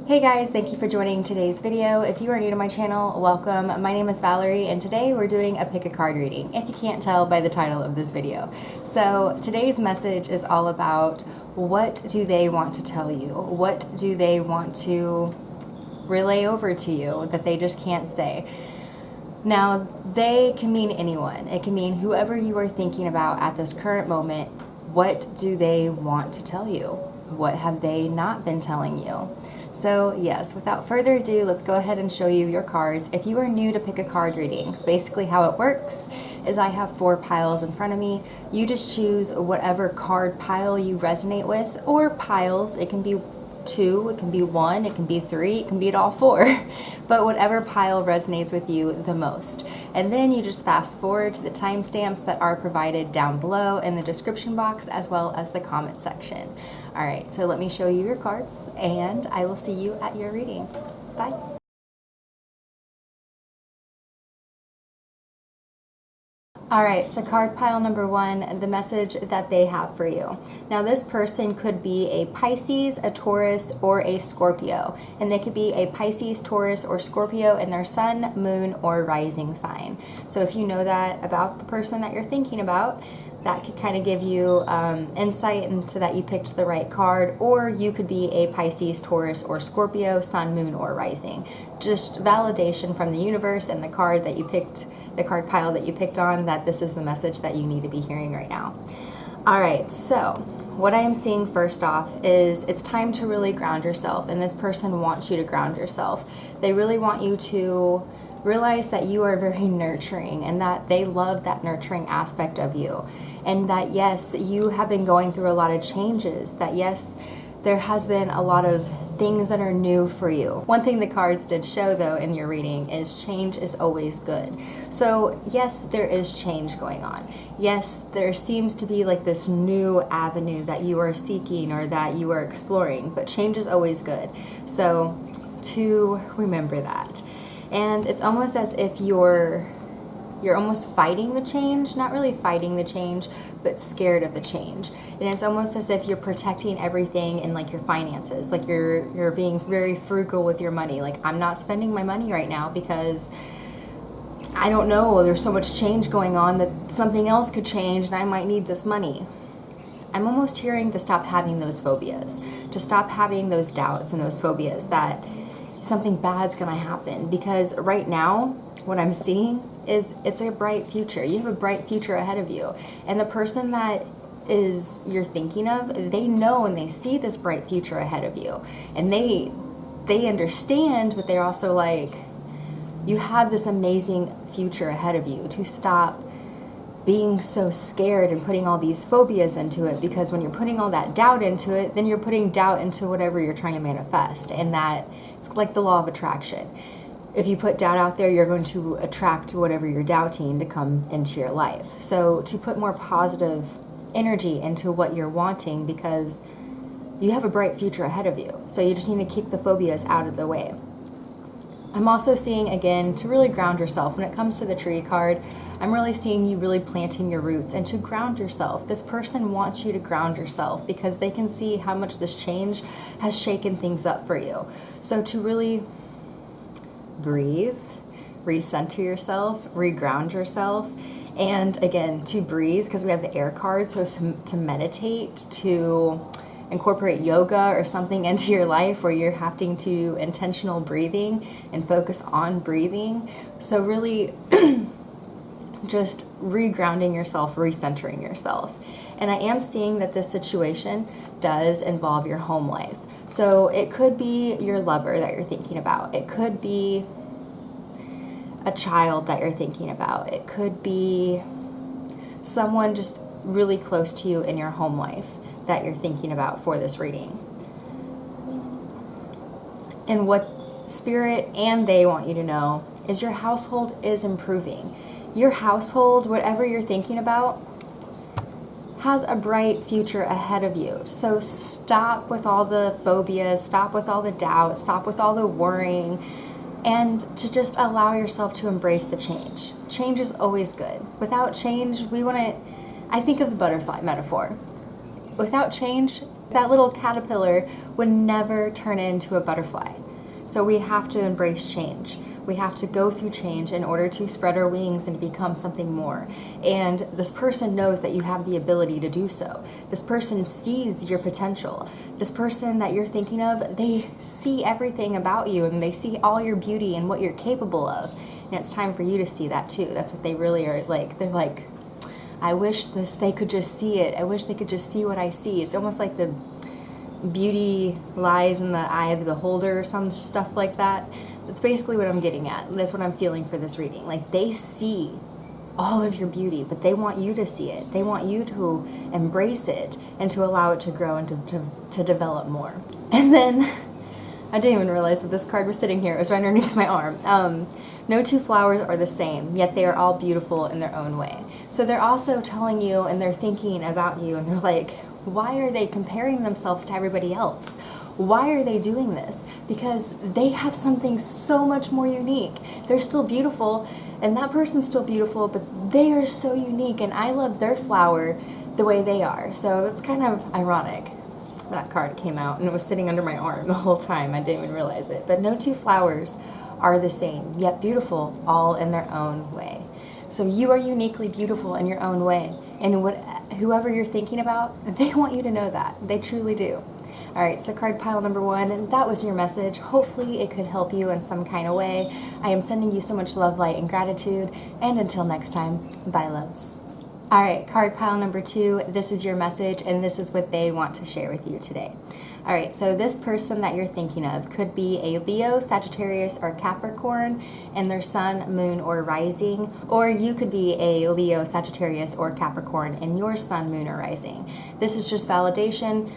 Hey guys, thank you for joining today's video. If you are new to my channel, welcome. My name is Valerie and today we're doing a pick a card reading, if you can't tell by the title of this video. So today's message is all about what do they want to tell you? What do they want to relay over to you that they just can't say? Now, they can mean anyone. It can mean whoever you are thinking about at this current moment. What do they want to tell you? What have they not been telling you? So yes, without further ado, let's go ahead and show you your cards. If you are new to pick a card readings, basically how it works is I have 4 piles in front of me. You just choose whatever card pile you resonate with, or piles. It can be 2, it can be 1, it can be 3, it can be all 4, but whatever pile resonates with you the most. And then you just fast forward to the timestamps that are provided down below in the description box as well as the comment section. Alright, so let me show you your cards and I will see you at your reading. Bye. Alright, so card pile number 1, the message that they have for you. Now this person could be a Pisces, a Taurus, or a Scorpio. And they could be a Pisces, Taurus, or Scorpio in their sun, moon, or rising sign. So if you know that about the person that you're thinking about, that could kind of give you insight into that you picked the right card, or you could be a Pisces, Taurus, or Scorpio, sun, moon, or rising. Just validation from the universe and the card that you picked, the card pile that you picked on, that this is the message that you need to be hearing right now. All right, so what I am seeing first off is it's time to really ground yourself, and this person wants you to ground yourself. They really want you to realize that you are very nurturing and that they love that nurturing aspect of you, and that yes, you have been going through a lot of changes, that yes, there has been a lot of things that are new for you. One thing the cards did show though in your reading is change is always good. So yes, there is change going on. Yes, there seems to be like this new avenue that you are seeking or that you are exploring, but change is always good. So to remember that. And it's almost as if you're almost fighting the change, not really fighting the change, but scared of the change. And it's almost as if you're protecting everything in like your finances, like you're being very frugal with your money. Like, I'm not spending my money right now because I don't know, there's so much change going on that something else could change and I might need this money. I'm almost hearing to stop having those phobias, to stop having those doubts and those phobias that something bad's gonna happen, because right now what I'm seeing is it's a bright future. You have a bright future ahead of you, and the person that is you're thinking of, they know and they see this bright future ahead of you, and they understand, but they're also like, you have this amazing future ahead of you. To stop being so scared and putting all these phobias into it, because when you're putting all that doubt into it, then you're putting doubt into whatever you're trying to manifest, and that it's like the law of attraction. If you put doubt out there, you're going to attract whatever you're doubting to come into your life. So to put more positive energy into what you're wanting, because you have a bright future ahead of you. So you just need to kick the phobias out of the way. I'm also seeing, again, to really ground yourself. When it comes to the tree card, I'm really seeing you really planting your roots and to ground yourself. This person wants you to ground yourself because they can see how much this change has shaken things up for you. So to really breathe, recenter yourself, reground yourself, and again, to breathe, because we have the air card, so to meditate, to incorporate yoga or something into your life where you're having to intentional breathing and focus on breathing. So really just regrounding yourself, recentering yourself. And I am seeing that this situation does involve your home life. So it could be your lover that you're thinking about. It could be a child that you're thinking about. It could be someone just really close to you in your home life that you're thinking about for this reading. And what Spirit and they want you to know is your household is improving. Your household, whatever you're thinking about, has a bright future ahead of you. So stop with all the phobias, stop with all the doubt, stop with all the worrying, and to just allow yourself to embrace the change. Change is always good. Without change, I think of the butterfly metaphor. Without change, that little caterpillar would never turn into a butterfly. So we have to embrace change. We have to go through change in order to spread our wings and become something more. And this person knows that you have the ability to do so. This person sees your potential. This person that you're thinking of, they see everything about you and they see all your beauty and what you're capable of. And it's time for you to see that too. That's what they really are like. They're like, I wish they could just see it. I wish they could just see what I see. It's almost like the beauty lies in the eye of the beholder or some stuff like that. That's basically what I'm getting at. That's what I'm feeling for this reading. Like, they see all of your beauty, but they want you to see it. They want you to embrace it and to allow it to grow and to develop more. And then I didn't even realize that this card was sitting here. It was right underneath my arm. No two flowers are the same, yet they are all beautiful in their own way. So they're also telling you and they're thinking about you and they're like, why are they comparing themselves to everybody else? Why are they doing this? Because they have something so much more unique. They're still beautiful and that person's still beautiful, but they are so unique and I love their flower the way they are. So it's kind of ironic. That card came out and it was sitting under my arm the whole time. I didn't even realize it. But no two flowers are the same, yet beautiful, all in their own way. So you are uniquely beautiful in your own way. And whoever you're thinking about, they want you to know that. They truly do. All right, so card pile number 1, that was your message. Hopefully it could help you in some kind of way. I am sending you so much love, light, and gratitude. And until next time, bye, loves. All right, card pile number 2, this is your message, and this is what they want to share with you today. All right, so this person that you're thinking of could be a Leo, Sagittarius, or Capricorn in their sun, moon, or rising, or you could be a Leo, Sagittarius, or Capricorn in your sun, moon, or rising. This is just validation.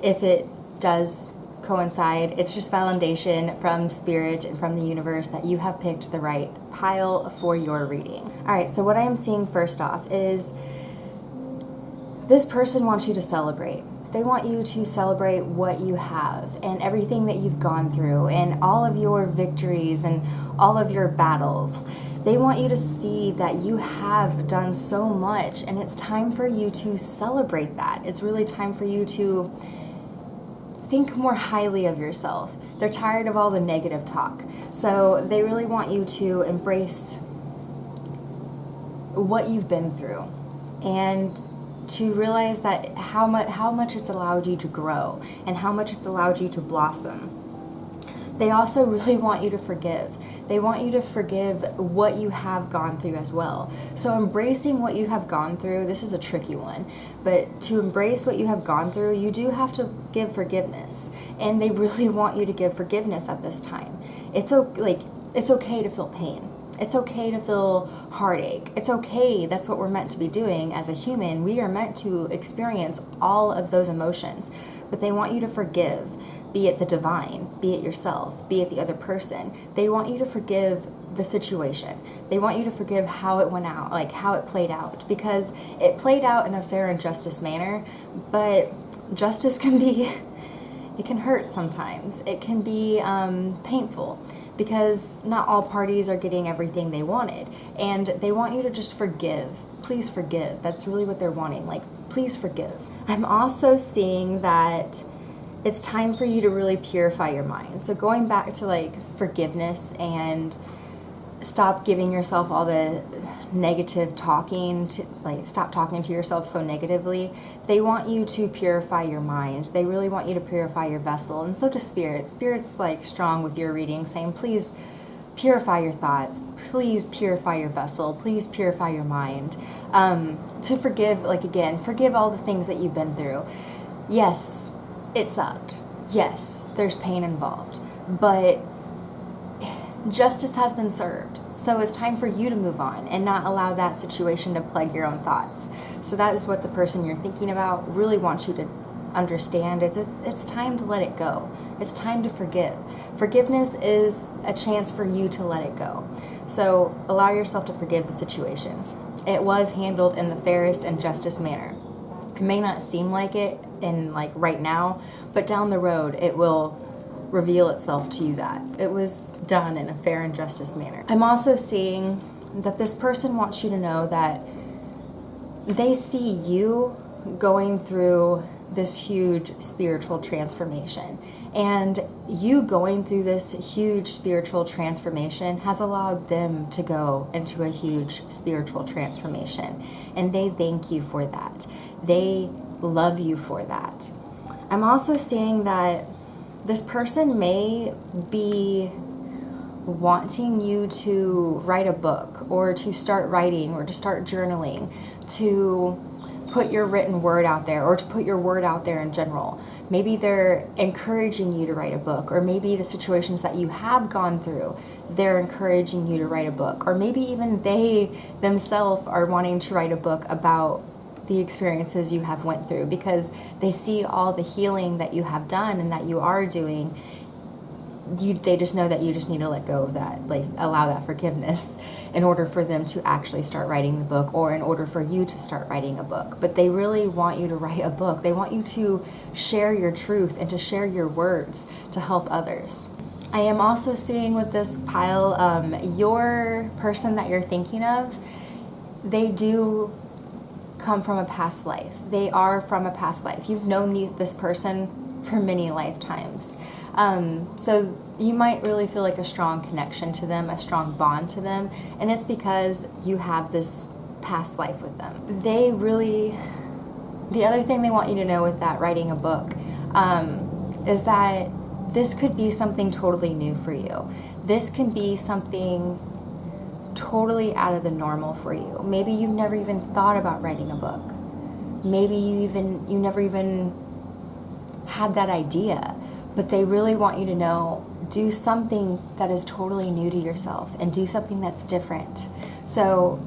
If it does coincide, it's just validation from spirit and from the universe that you have picked the right pile for your reading. All right, so what I am seeing first off is this person wants you to celebrate. They want you to celebrate what you have and everything that you've gone through and all of your victories and all of your battles. They want you to see that you have done so much and it's time for you to celebrate that. It's really time for you to think more highly of yourself. They're tired of all the negative talk. So they really want you to embrace what you've been through and to realize that how much it's allowed you to grow and how much it's allowed you to blossom. They also really want you to forgive. They want you to forgive what you have gone through as well. So embracing what you have gone through, this is a tricky one, but to embrace what you have gone through, you do have to give forgiveness. And they really want you to give forgiveness at this time. It's okay to feel pain. It's okay to feel heartache. It's okay. That's what we're meant to be doing as a human. We are meant to experience all of those emotions. But they want you to forgive, be it the divine, be it yourself, be it the other person. They want you to forgive the situation. They want you to forgive how it went out, like how it played out. Because it played out in a fair and justice manner, but justice can be, it can hurt sometimes. It can be painful. Because not all parties are getting everything they wanted. And they want you to just forgive. Please forgive. That's really what they're wanting. Like, please forgive. I'm also seeing that it's time for you to really purify your mind. So going back to like forgiveness and stop giving yourself all the negative talking, stop talking to yourself so negatively. They want you to purify your mind. They really want you to purify your vessel. And so does Spirit. Spirit's like strong with your reading, saying, please purify your thoughts. Please purify your vessel. Please purify your mind. To forgive, forgive all the things that you've been through. Yes, it sucked. Yes, there's pain involved. But justice has been served. So it's time for you to move on and not allow that situation to plague your own thoughts. So that is what the person you're thinking about really wants you to understand. It's time to let it go. It's time to forgive. Forgiveness is a chance for you to let it go. So allow yourself to forgive the situation. It was handled in the fairest and justest manner. It may not seem like it in right now, but down the road it will reveal itself to you that it was done in a fair and justice manner. I'm also seeing that this person wants you to know that they see you going through this huge spiritual transformation. And you going through this huge spiritual transformation has allowed them to go into a huge spiritual transformation. And they thank you for that. They love you for that. I'm also seeing that this person may be wanting you to write a book, or to start writing, or to start journaling, to put your written word out there, or to put your word out there in general. Maybe they're encouraging you to write a book, or maybe the situations that you have gone through, they're encouraging you to write a book, or maybe even they themselves are wanting to write a book about the experiences you have went through, because they see all the healing that you have done and that you are doing. They just know that you just need to let go of that, like allow that forgiveness in order for them to actually start writing the book, or in order for you to start writing a book. But they really want you to write a book. They want you to share your truth and to share your words to help others. I am also seeing with this pile, your person that you're thinking of, they do come from a past life. They are from a past life. You've known this person for many lifetimes. So you might really feel like a strong connection to them, a strong bond to them, and it's because you have this past life with them. The other thing they want you to know with that writing a book is that this could be something totally new for you. This can be something totally out of the normal for you. Maybe you've never even thought about writing a book. Maybe you never even had that idea. But they really want you to know, do something that is totally new to yourself and do something that's different. So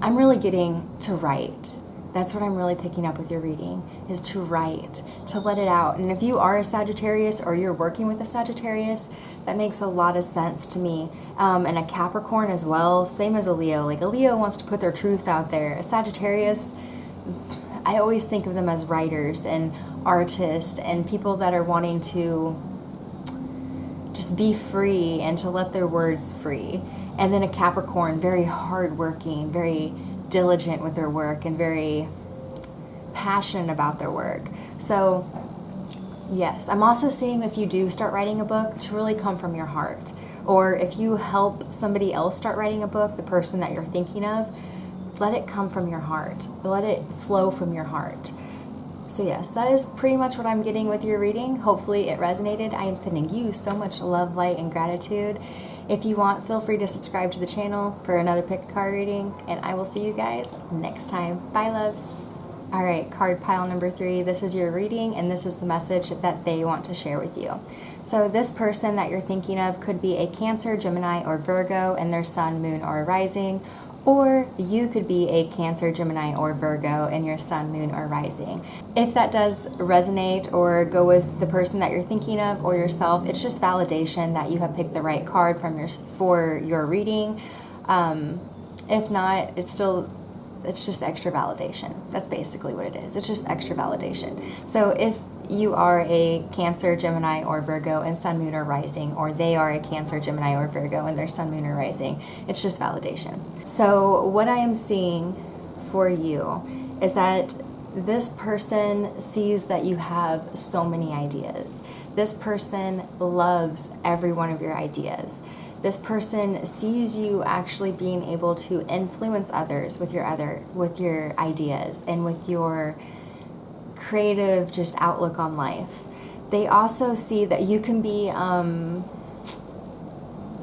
I'm really getting to write. That's what I'm really picking up with your reading, is to write, to let it out. And if you are a Sagittarius, or you're working with a Sagittarius, that makes a lot of sense to me. And a Capricorn as well, same as a Leo. Like a Leo wants to put their truth out there. A Sagittarius, I always think of them as writers and artists and people that are wanting to just be free and to let their words free. And then a Capricorn, very hardworking, very diligent with their work, and very passionate about their work. So yes, I'm also seeing, if you do start writing a book, to really come from your heart. Or if you help somebody else start writing a book, the person that you're thinking of, let it come from your heart. Let it flow from your heart. So yes, that is pretty much what I'm getting with your reading. Hopefully it resonated. I am sending you so much love, light, and gratitude. If you want, feel free to subscribe to the channel for another pick a card reading, and I will see you guys next time. Bye, loves. All right, card pile number 3. This is your reading, and this is the message that they want to share with you. So this person that you're thinking of could be a Cancer, Gemini, or Virgo, and their sun, moon, or rising. Or you could be a Cancer, Gemini, or Virgo in your sun, moon, or rising. If that does resonate or go with the person that you're thinking of or yourself, it's just validation that you have picked the right card for your reading. If not, it's just extra validation. That's basically what it is. It's just extra validation. So if you are a Cancer, Gemini, or Virgo in sun, moon, or rising, or they are a Cancer, Gemini, or Virgo in their sun, moon, or rising, it's just validation. So what I am seeing for you is that this person sees that you have so many ideas. This person loves every one of your ideas. This person sees you actually being able to influence others with your ideas and with your creative just outlook on life. They also see that you can be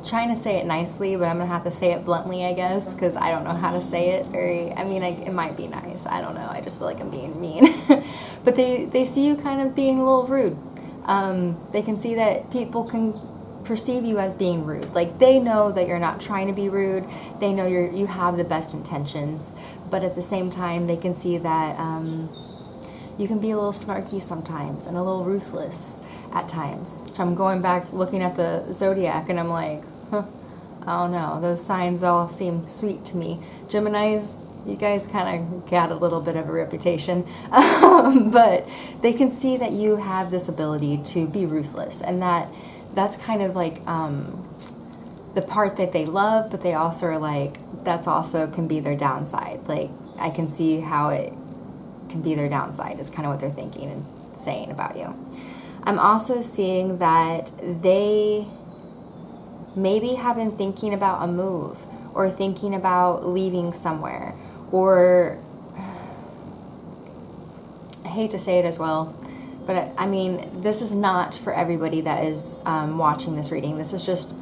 trying to say it nicely, but I'm gonna have to say it bluntly, I guess, because I don't know how to say it it might be nice, I don't know, I just feel like I'm being mean. But they see you kind of being a little rude. They can see that people can perceive you as being rude. Like, they know that you're not trying to be rude. They know you have the best intentions, but at the same time they can see that you can be a little snarky sometimes and a little ruthless at times. So I'm going back looking at the zodiac and I'm like, I don't know, those signs all seem sweet to me. Geminis, you guys kind of got a little bit of a reputation, but they can see that you have this ability to be ruthless, and that's kind of like the part that they love, but they also are like, that's also can be their downside. Like, I can see how it can be their downside, is kind of what they're thinking and saying about you. I'm also seeing that they maybe have been thinking about a move or thinking about leaving somewhere, or I hate to say it as well, but I mean, this is not for everybody that is watching this reading. This is just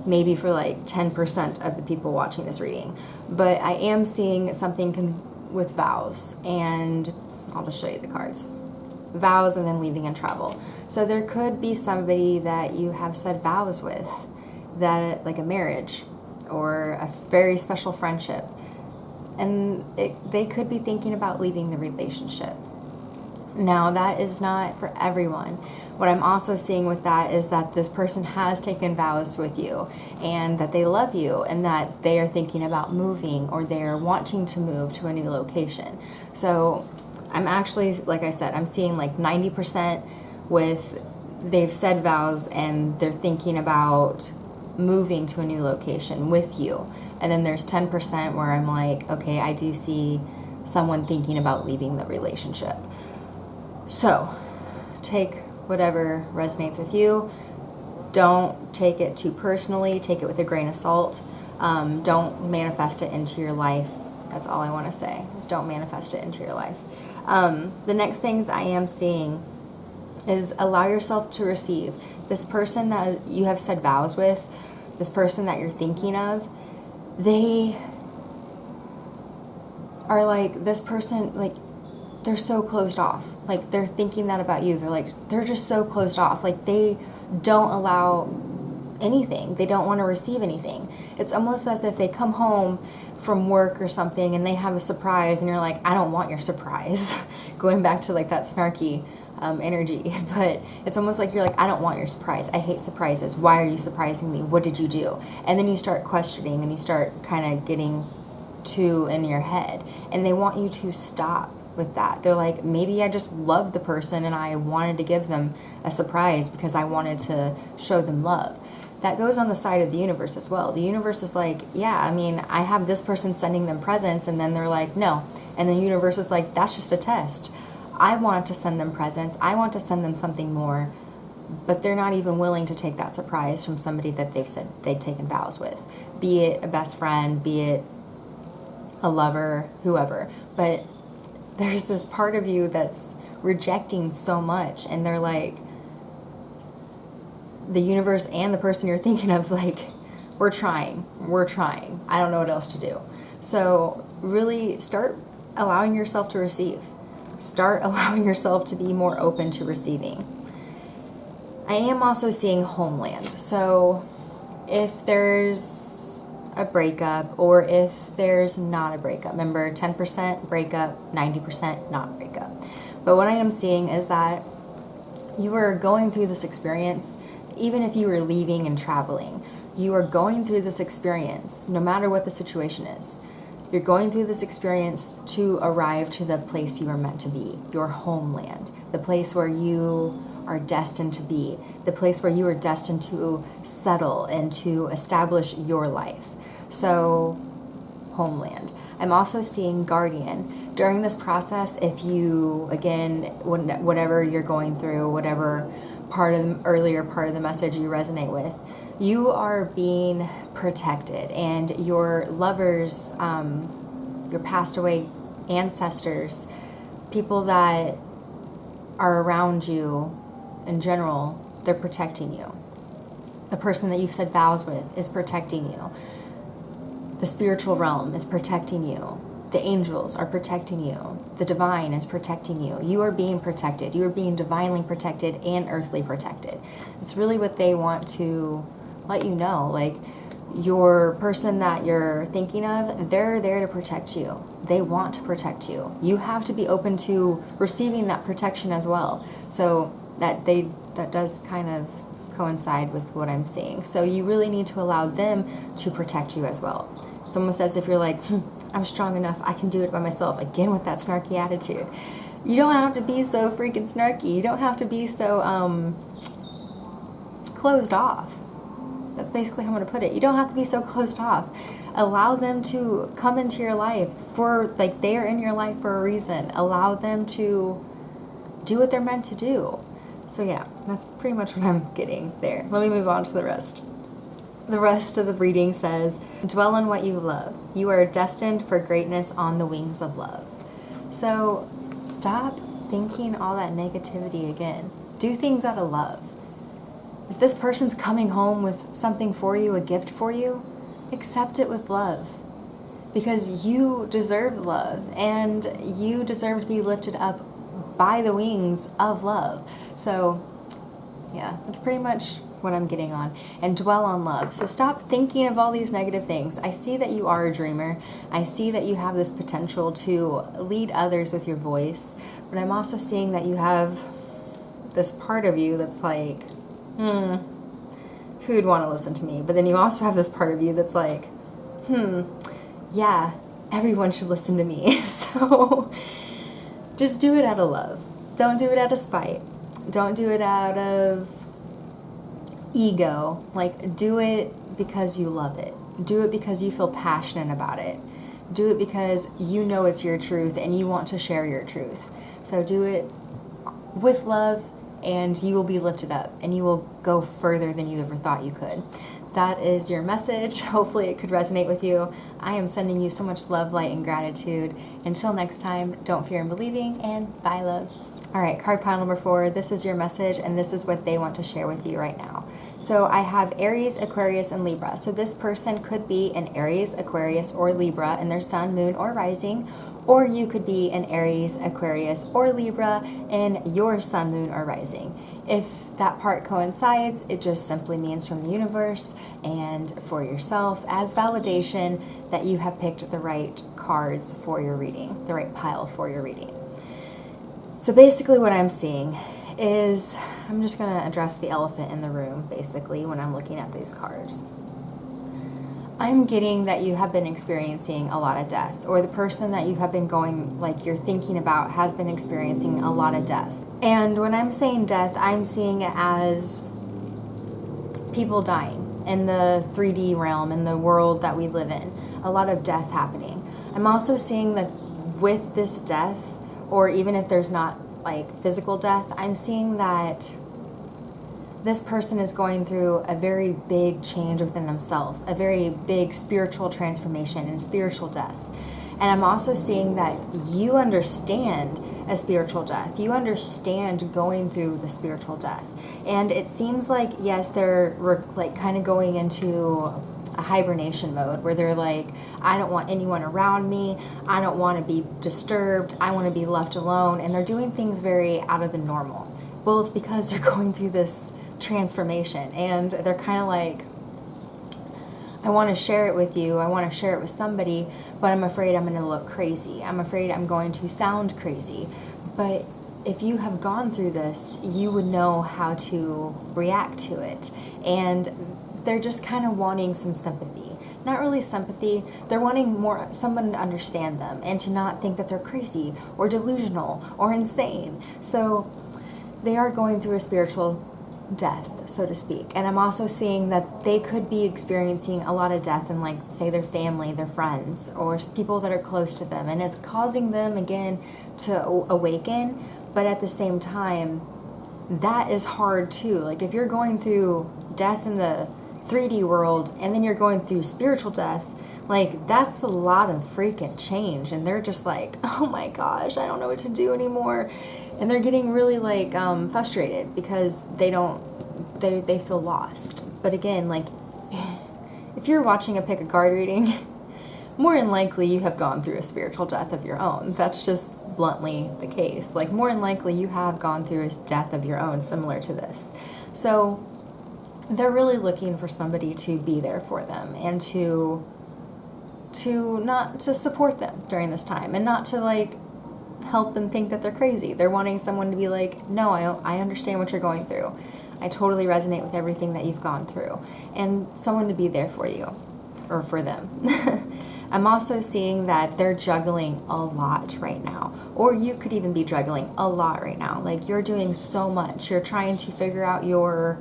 maybe for like 10% of the people watching this reading. But I am seeing something with vows, and I'll just show you the cards. Vows and then leaving and travel. So there could be somebody that you have said vows with, that like a marriage or a very special friendship, and they could be thinking about leaving the relationship. Now, that is not for everyone. What I'm also seeing with that is that this person has taken vows with you, and that they love you, and that they are thinking about moving, or they're wanting to move to a new location. So I'm actually, like I said, I'm seeing like 90% with they've said vows and they're thinking about moving to a new location with you. And then there's 10% where I'm like, okay, I do see someone thinking about leaving the relationship. So take whatever resonates with you. Don't take it too personally. Take it with a grain of salt. Don't manifest it into your life. That's all I want to say, is don't manifest it into your life. The next things I am seeing is allow yourself to receive. This person that you have said vows with, this person that you're thinking of, they are like, this person, like, they're so closed off. Like, they're thinking that about you. They're just so closed off. Like, they don't allow anything. They don't want to receive anything. It's almost as if they come home from work or something and they have a surprise, and you're like, I don't want your surprise. Going back to like that snarky energy. But it's almost like you're like, I don't want your surprise. I hate surprises. Why are you surprising me? What did you do? And then you start questioning, and you start kind of getting too in your head, and they want you to stop with that. They're like, maybe I just love the person and I wanted to give them a surprise because I wanted to show them love. That goes on the side of the universe as well. The universe is like, yeah, I mean, I have this person sending them presents, and then they're like, no. And the universe is like, that's just a test. I want to send them presents. I want to send them something more. But they're not even willing to take that surprise from somebody that they've said they've taken vows with. Be it a best friend, be it a lover, whoever. But there's this part of you that's rejecting so much, and they're like, the universe and the person you're thinking of is like, we're trying. I don't know what else to do. So really start allowing yourself to receive. Start allowing yourself to be more open to receiving. I am also seeing homeland. So if there's a breakup, or if there's not a breakup, remember 10% breakup, 90% not breakup. But what I am seeing is that you are going through this experience. Even if you were leaving and traveling, you are going through this experience no matter what the situation is. You're going through this experience to arrive to the place you are meant to be, your homeland, the place where you are destined to be, the place where you are destined to settle and to establish your life. So, homeland. I'm also seeing guardian. During this process, if you, again, whatever you're going through, whatever earlier part of the message you resonate with, you are being protected, and your lovers, your passed away ancestors, people that are around you in general, they're protecting you. The person that you've said vows with is protecting you. The spiritual realm is protecting you. The angels are protecting you. The divine is protecting you. You are being protected. You are being divinely protected and earthly protected. It's really what they want to let you know. Like, your person that you're thinking of, they're there to protect you. They want to protect you. You have to be open to receiving that protection as well. So that does kind of coincide with what I'm seeing. So you really need to allow them to protect you as well. It's almost as if you're like, I'm strong enough, I can do it by myself. Again, with that snarky attitude. You don't have to be so freaking snarky. You don't have to be so closed off. That's basically how I'm going to put it. You don't have to be so closed off. Allow them to come into your life for, like, they are in your life for a reason. Allow them to do what they're meant to do. So yeah, that's pretty much what I'm getting there. Let me move on to the rest. The rest of the reading says, dwell on what you love. You are destined for greatness on the wings of love. So stop thinking all that negativity again. Do things out of love. If this person's coming home with something for you, a gift for you, accept it with love. Because you deserve love, and you deserve to be lifted up by the wings of love. So yeah, that's pretty much what I'm getting on. And dwell on love. So stop thinking of all these negative things. I see that you are a dreamer. I see that you have this potential to lead others with your voice. But I'm also seeing that you have this part of you that's like, who'd want to listen to me? But then you also have this part of you that's like, yeah, everyone should listen to me. So just do it out of love. Don't do it out of spite. Don't do it out of ego. Like, do it because you love it. Do it because you feel passionate about it. Do it because you know it's your truth and you want to share your truth. So do it with love, and you will be lifted up, and you will go further than you ever thought you could. That is your message. Hopefully it could resonate with you. I am sending you so much love, light, and gratitude. Until next time, don't fear in believing, and bye, loves. All right, card pile number 4. This is your message, and this is what they want to share with you right now. So I have Aries, Aquarius, and Libra. So this person could be an Aries, Aquarius, or Libra in their sun, moon, or rising. Or you could be an Aries, Aquarius, or Libra in your sun, moon, or rising. If that part coincides, it just simply means from the universe and for yourself as validation that you have picked the right cards for your reading, the right pile for your reading. So basically what I'm seeing is, I'm just going to address the elephant in the room, basically, when I'm looking at these cards. I'm getting that you have been experiencing a lot of death, or the person that you have been going, like you're thinking about, has been experiencing a lot of death. And when I'm saying death, I'm seeing it as people dying in the 3D realm, in the world that we live in. A lot of death happening. I'm also seeing that with this death, or even if there's not like physical death, I'm seeing that this person is going through a very big change within themselves, a very big spiritual transformation and spiritual death. And I'm also seeing that you understand a spiritual death. You understand going through the spiritual death. And it seems like, yes, they're like kind of going into a hibernation mode where they're like, I don't want anyone around me. I don't want to be disturbed. I want to be left alone. And they're doing things very out of the normal. Well, it's because they're going through this transformation, and they're kind of like, I want to share it with you, I want to share it with somebody, but I'm afraid I'm going to look crazy, I'm afraid I'm going to sound crazy. But if you have gone through this, you would know how to react to it. And they're just kind of wanting some sympathy. Not really sympathy, they're wanting more, someone to understand them and to not think that they're crazy or delusional or insane. So they are going through a spiritual death, so to speak. And I'm also seeing that they could be experiencing a lot of death in, like, say, their family, their friends, or people that are close to them. And it's causing them, again, to awaken. But at the same time, that is hard, too. Like, if you're going through death in the 3D world, and then you're going through spiritual death, like, that's a lot of freaking change. And they're just like, oh my gosh, I don't know what to do anymore. And they're getting really, like, frustrated because they feel lost. But again, like, if you're watching a pick a card reading, more than likely you have gone through a spiritual death of your own. That's just bluntly the case. Like, more than likely you have gone through a death of your own similar to this. So they're really looking for somebody to be there for them and to support them during this time, and not to, like, help them think that they're crazy. They're wanting someone to be like, no, I understand what you're going through. I totally resonate with everything that you've gone through. And someone to be there for you, or for them. I'm also seeing that they're juggling a lot right now. Or you could even be juggling a lot right now. Like, you're doing so much. You're trying to figure out your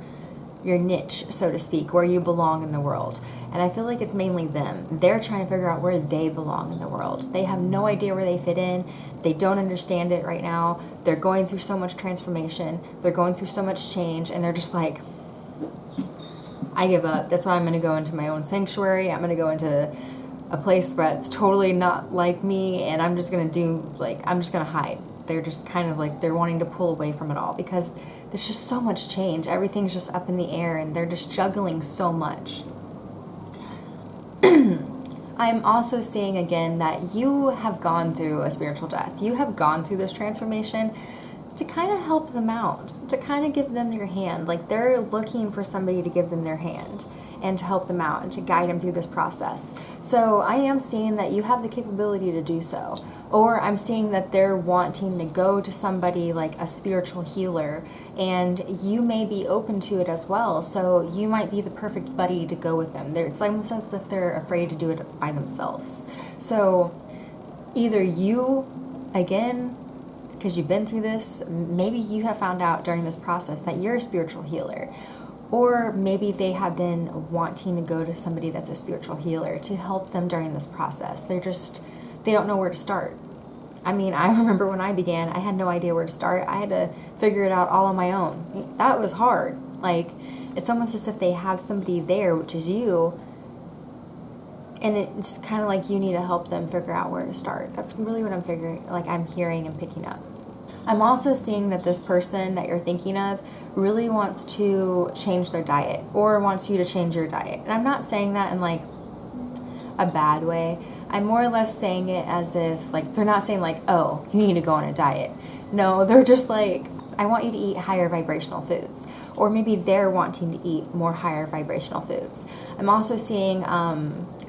your niche, so to speak, where you belong in the world. And I feel like it's mainly them. They're trying to figure out where they belong in the world. They have no idea where they fit in. They don't understand it right now. They're going through so much transformation. They're going through so much change. And they're just like, I give up. That's why I'm going to go into my own sanctuary. I'm going to go into a place that's totally not like me. And I'm just going to do, like, I'm just going to hide. They're just kind of like, they're wanting to pull away from it all because there's just so much change. Everything's just up in the air and they're just juggling so much. I'm also seeing again that you have gone through a spiritual death. You have gone through this transformation to kind of help them out, to kind of give them their hand. Like they're looking for somebody to give them their hand and to help them out and to guide them through this process. So I am seeing that you have the capability to do so. Or I'm seeing that they're wanting to go to somebody like a spiritual healer, and you may be open to it as well. So you might be the perfect buddy to go with them. It's almost as if they're afraid to do it by themselves. So either you, again, because you've been through this, maybe you have found out during this process that you're a spiritual healer. Or maybe they have been wanting to go to somebody that's a spiritual healer to help them during this process. They don't know where to start. I mean, I remember when I began, I had no idea where to start. I had to figure it out all on my own. That was hard. Like, it's almost as if they have somebody there, which is you, and it's kind of like you need to help them figure out where to start. That's really what I'm hearing and picking up. I'm also seeing that this person that you're thinking of really wants to change their diet or wants you to change your diet. And I'm not saying that in like a bad way. I'm more or less saying it as if like they're not saying like, oh, you need to go on a diet. No, they're just like, I want you to eat higher vibrational foods. Or maybe they're wanting to eat more higher vibrational foods. I'm also seeing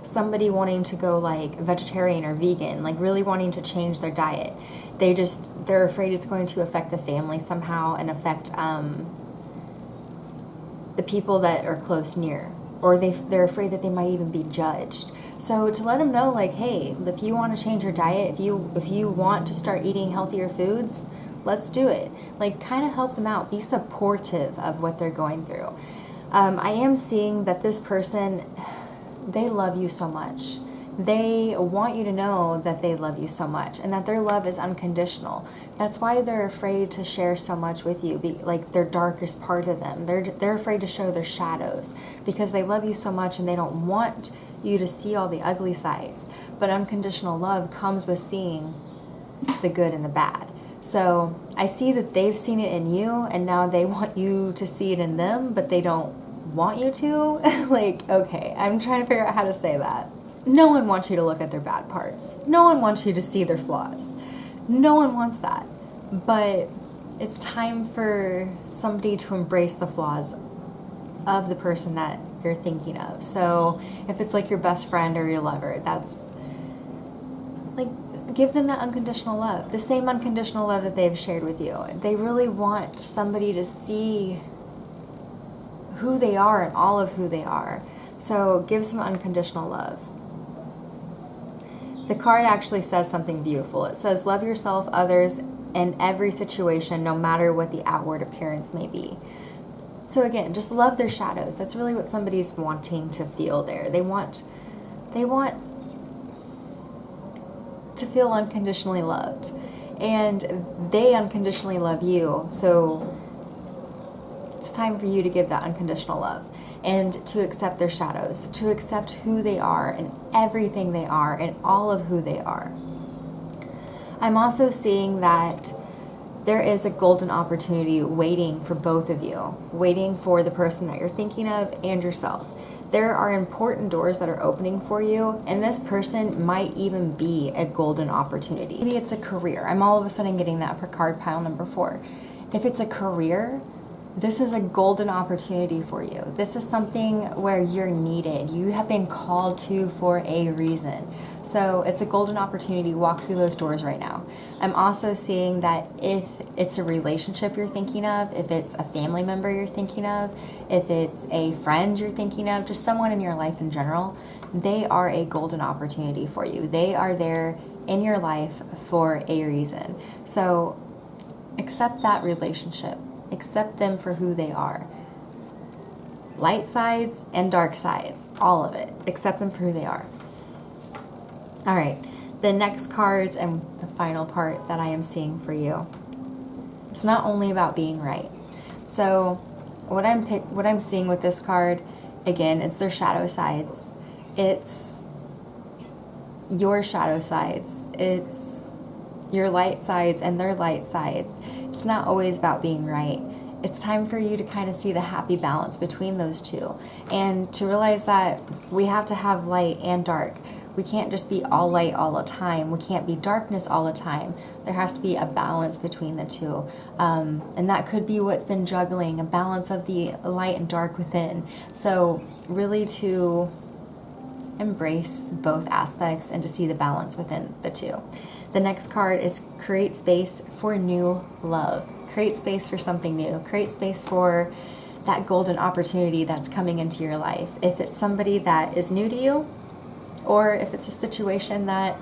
somebody wanting to go like vegetarian or vegan, like really wanting to change their diet. They're afraid it's going to affect the family somehow and affect the people that are close near. Or they're afraid that they might even be judged. So to let them know, like, hey, if you want to change your diet, if you want to start eating healthier foods, let's do it. Like, kind of help them out. Be supportive of what they're going through. I am seeing that this person, they love you so much. They want you to know that they love you so much and that their love is unconditional. That's why they're afraid to share so much with you, like their darkest part of them. They're afraid to show their shadows because they love you so much and they don't want you to see all the ugly sides. But unconditional love comes with seeing the good and the bad. So I see that they've seen it in you and now they want you to see it in them, but they don't want you to. Like, okay, I'm trying to figure out how to say that. No one wants you to look at their bad parts. No one wants you to see their flaws. No one wants that. But it's time for somebody to embrace the flaws of the person that you're thinking of. So if it's like your best friend or your lover, that's like, give them that unconditional love. The same unconditional love that they've shared with you. They really want somebody to see who they are and all of who they are. So give some unconditional love. The card actually says something beautiful. It says, love yourself, others, and every situation, no matter what the outward appearance may be. So again, just love their shadows. That's really what somebody's wanting to feel there. They want to feel unconditionally loved. And they unconditionally love you. So it's time for you to give that unconditional love and to accept their shadows, to accept who they are and everything they are and all of who they are. I'm also seeing that there is a golden opportunity waiting for both of you, waiting for the person that you're thinking of and yourself. There are important doors that are opening for you, and this person might even be a golden opportunity. Maybe it's a career. I'm all of a sudden getting that for card pile number 4. If it's a career, this is a golden opportunity for you. This is something where you're needed. You have been called to for a reason. So it's a golden opportunity. Walk through those doors right now. I'm also seeing that if it's a relationship you're thinking of, if it's a family member you're thinking of, if it's a friend you're thinking of, just someone in your life in general, they are a golden opportunity for you. They are there in your life for a reason. So accept that relationship. Accept them for who they are. light sides and dark sides, all of it. Accept them for who they are. All right, the next cards and the final part that I am seeing for you. It's not only about being right. So what I'm seeing with this card, again, it's their shadow sides. It's your shadow sides. It's your light sides and their light sides. It's not always about being right. It's time for you to kind of see the happy balance between those two, and to realize that we have to have light and dark. We can't just be all light all the time. We can't be darkness all the time. There has to be a balance between the two. And that could be what's been juggling, a balance of the light and dark within. So really to embrace both aspects and to see the balance within the two. The next card is create space for new love. Create space for something new. Create space for that golden opportunity that's coming into your life. If it's somebody that is new to you, or if it's a situation that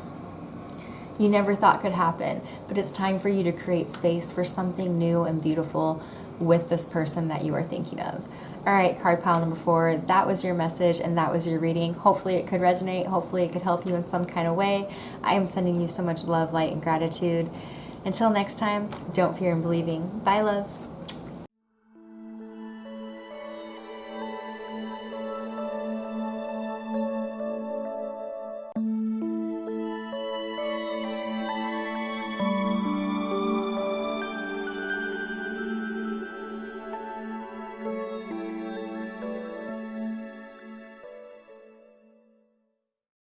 you never thought could happen, but it's time for you to create space for something new and beautiful with this person that you are thinking of. All right, card pile number 4, that was your message and that was your reading. Hopefully it could resonate. Hopefully it could help you in some kind of way. I am sending you so much love, light, and gratitude. Until next time, don't fear in believing. Bye, loves.